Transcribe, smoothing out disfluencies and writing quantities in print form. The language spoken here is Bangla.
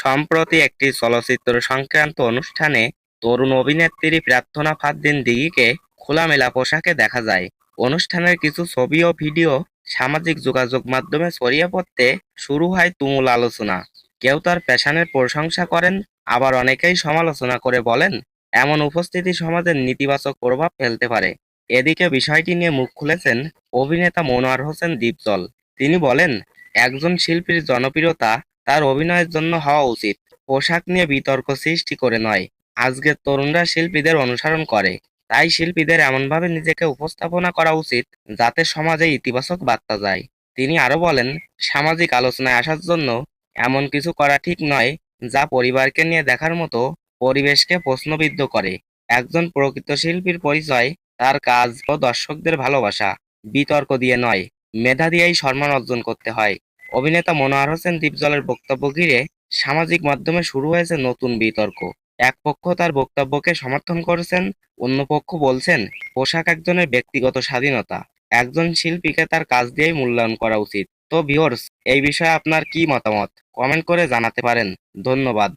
সম্প্রতি একটি চলচ্চিত্র সংক্রান্ত অনুষ্ঠানে তরুণ অভিনেত্রী প্রার্থনা ফারদিন দিঘিকে খোলামেলা পোশাকে দেখা যায়। অনুষ্ঠানের কিছু ছবি ও ভিডিও সামাজিক যোগাযোগ মাধ্যমে ছড়িয়ে পড়তে শুরু হয় তুমুল আলোচনা। কেউ তার প্যাশনের প্রশংসা করেন, আবার অনেকেই সমালোচনা করে বলেন এমন উপস্থিতি সমাজের নেতিবাচক প্রভাব ফেলতে পারে। এদিকে বিষয়টি নিয়ে মুখ খুলেছেন অভিনেতা মনোয়ার হোসেন দীপজল। তিনি বলেন, একজন শিল্পীর জনপ্রিয়তা তার অভিনয়ের জন্য হওয়া উচিত, পোশাক নিয়ে বিতর্ক সৃষ্টি করে নয়। আজকের তরুণরা শিল্পীদের অনুসরণ করে, তাই শিল্পীদের এমনভাবে নিজেকে উপস্থাপনা করা উচিত যাতে সমাজে ইতিবাচক বার্তা যায়। তিনি আরো বলেন, সামাজিক আলোচনায় আসার জন্য এমন কিছু করা ঠিক নয় যা পরিবারকে নিয়ে দেখার মতো পরিবেশকে প্রশ্নবিদ্ধ করে। একজন প্রকৃত শিল্পীর পরিচয় তার কাজ ও দর্শকদের ভালোবাসা, বিতর্ক দিয়ে নয়, মেধা দিয়েই সম্মান অর্জন করতে হয়। অভিনেতা মনোয়ার হোসেন দীপজলের বক্তব্য ঘিরে সামাজিক মাধ্যমে শুরু হয়েছে নতুন বিতর্ক। এক পক্ষ তার বক্তব্যকে সমর্থন করেছেন, অন্য পক্ষ বলছেন পোশাক একজনের ব্যক্তিগত স্বাধীনতা, একজন শিল্পীকে তার কাজ দিয়েই মূল্যায়ন করা উচিত। তো ভিউয়ার্স, এই বিষয়ে আপনার কি মতামত কমেন্ট করে জানাতে পারেন। ধন্যবাদ।